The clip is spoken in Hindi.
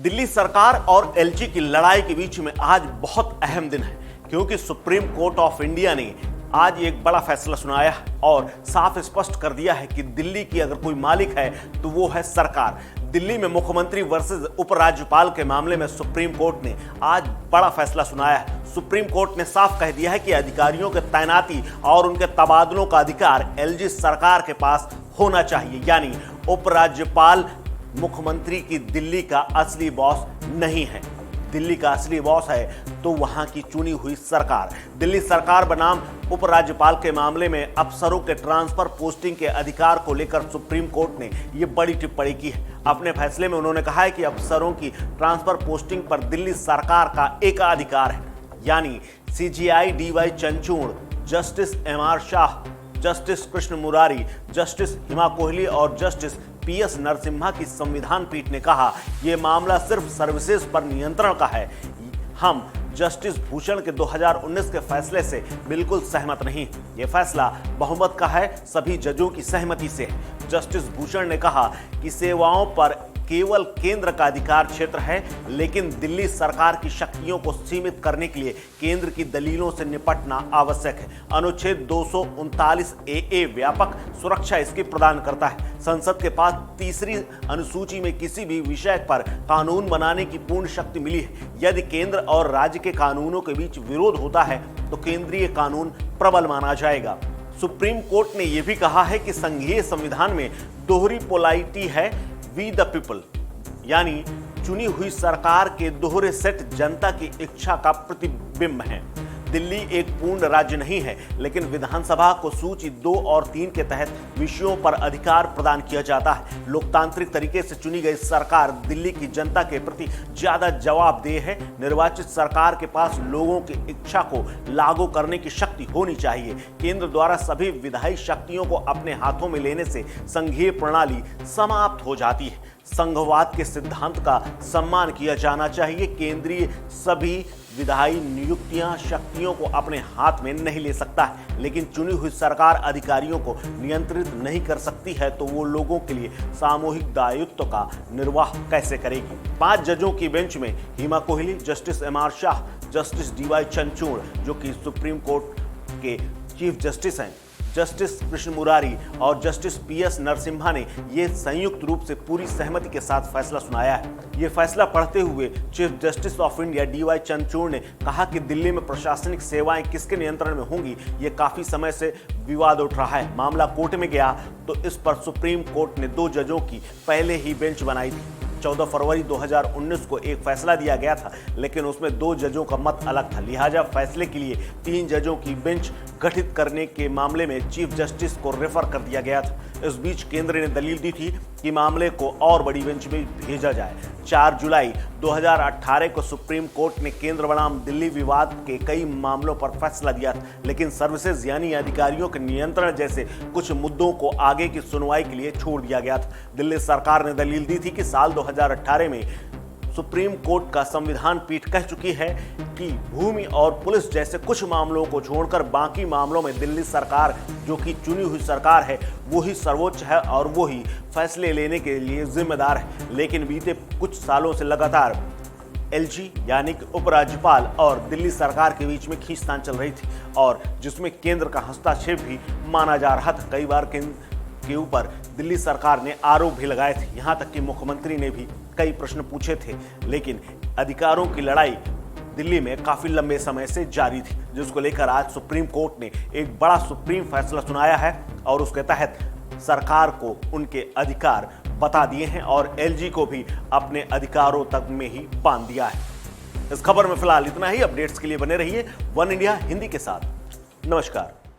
दिल्ली सरकार और एलजी की लड़ाई के बीच में आज बहुत अहम दिन है, क्योंकि सुप्रीम कोर्ट ऑफ इंडिया ने आज एक बड़ा फैसला सुनाया और साफ स्पष्ट कर दिया है कि दिल्ली की अगर कोई मालिक है तो वो है सरकार। दिल्ली में मुख्यमंत्री वर्सेस उपराज्यपाल के मामले में सुप्रीम कोर्ट ने आज बड़ा फैसला सुनाया है। सुप्रीम कोर्ट ने साफ कह दिया है कि अधिकारियों के तैनाती और उनके तबादलों का अधिकार एलजी सरकार के पास होना चाहिए, यानी उपराज्यपाल मुख्यमंत्री की दिल्ली का असली बॉस नहीं है। दिल्ली का असली बॉस है तो वहां की चुनी हुई सरकार। दिल्ली सरकार बनाम उपराज्यपाल के मामले में अफसरों के ट्रांसफर पोस्टिंग के अधिकार को लेकर सुप्रीम कोर्ट ने यह बड़ी टिप्पणी की है। अपने फैसले में उन्होंने कहा है कि अफसरों की ट्रांसफर पोस्टिंग पर दिल्ली सरकार का एकाधिकार है, यानी CJI DY Chandrachud, justice MR Shah, justice Krishna Murari, justice Hima Kohli और जस्टिस पीएस नरसिम्हा की संविधान पीठ ने कहा यह मामला सिर्फ सर्विसेज पर नियंत्रण का है। हम जस्टिस भूषण के 2019 के फैसले से बिल्कुल सहमत नहीं। यह फैसला बहुमत का है, सभी जजों की सहमति से है। जस्टिस भूषण ने कहा कि सेवाओं पर केवल केंद्र का अधिकार क्षेत्र है, लेकिन दिल्ली सरकार की शक्तियों को सीमित करने के लिए केंद्र की दलीलों से निपटना आवश्यक है। अनुच्छेद 239 ए व्यापक सुरक्षा इसकी प्रदान करता है। संसद के पास तीसरी अनुसूची में किसी भी विषय पर कानून बनाने की पूर्ण शक्ति मिली है। यदि केंद्र और राज्य के कानूनों के बीच विरोध होता है तो केंद्रीय कानून प्रबल माना जाएगा। सुप्रीम कोर्ट ने यह भी कहा है कि संघीय संविधान में दोहरी पोलाइटी है, वी द पीपल, यानी चुनी हुई सरकार के दोहरे सेट जनता की इच्छा का प्रतिबिंब है। दिल्ली एक पूर्ण राज्य नहीं है, लेकिन विधानसभा को सूची 2 और 3 के तहत विषयों पर अधिकार प्रदान किया जाता है। लोकतांत्रिक तरीके से चुनी गई सरकार दिल्ली की जनता के प्रति ज्यादा जवाबदेह है। निर्वाचित सरकार के पास लोगों की इच्छा को लागू करने की शक्ति होनी चाहिए। केंद्र द्वारा सभी विधायी शक्तियों को अपने हाथों में लेने से संघीय प्रणाली समाप्त हो जाती है। संघवाद के सिद्धांत का सम्मान किया जाना चाहिए। केंद्रीय सभी विधायी नियुक्तियां शक्तियों को अपने हाथ में नहीं ले सकता है, लेकिन चुनी हुई सरकार अधिकारियों को नियंत्रित नहीं कर सकती है तो वो लोगों के लिए सामूहिक दायित्व का निर्वाह कैसे करेगी। 5 जजों की बेंच में Hima Kohli, justice MR Shah, justice DY Chandrachud जो कि सुप्रीम कोर्ट के चीफ जस्टिस हैं, जस्टिस कृष्ण मुरारी और जस्टिस पीएस नरसिम्हा ने यह संयुक्त रूप से पूरी सहमति के साथ फैसला सुनाया है। यह फैसला पढ़ते हुए chief justice of India DY Chandrachud ने कहा कि दिल्ली में प्रशासनिक सेवाएं किसके नियंत्रण में होंगी, यह काफी समय से विवाद उठ रहा है। मामला कोर्ट में गया तो इस पर सुप्रीम कोर्ट ने 2 जजों की पहले ही बेंच बनाई थी। 14 फरवरी 2019 को एक फैसला दिया गया था, लेकिन उसमें 2 जजों का मत अलग था। लिहाजा फैसले के लिए 3 जजों की बेंच गठित करने के मामले में चीफ जस्टिस को रेफर कर दिया गया था। इस बीच केंद्र ने दलील दी थी कि मामले को और बड़ी बेंच में भेजा जाए। 4 जुलाई 2018 को सुप्रीम कोर्ट ने केंद्र बनाम दिल्ली विवाद के कई मामलों पर फैसला दिया था, लेकिन सर्विसेज यानी अधिकारियों के नियंत्रण जैसे कुछ मुद्दों को आगे की सुनवाई के लिए छोड़ दिया गया था। दिल्ली सरकार ने दलील दी थी कि साल 2018 में सुप्रीम कोर्ट का संविधान पीठ कह चुकी है कि भूमि और पुलिस जैसे कुछ मामलों को छोड़कर बाकी मामलों में दिल्ली सरकार जो कि चुनी हुई सरकार है वो ही सर्वोच्च है और वो ही फैसले लेने के लिए जिम्मेदार है। लेकिन बीते कुछ सालों से लगातार एलजी यानी कि उपराज्यपाल और दिल्ली सरकार के बीच में खींचतान चल रही थी और जिसमें केंद्र का हस्तक्षेप भी माना जा रहा था। कई बार केंद्र के ऊपर दिल्ली सरकार ने आरोप भी लगाए थे, यहां तक कि मुख्यमंत्री ने भी कई प्रश्न पूछे थे। लेकिन अधिकारों की लड़ाई दिल्ली में काफी लंबे समय से जारी थी, जिसको लेकर आज सुप्रीम कोर्ट ने एक बड़ा सुप्रीम फैसला सुनाया है और उसके तहत सरकार को उनके अधिकार बता दिए हैं और एलजी को भी अपने अधिकारों तक में ही बांध दिया है। इस खबर में फिलहाल इतना ही। अपडेट्स के लिए बने रहिए वन इंडिया हिंदी के साथ। नमस्कार।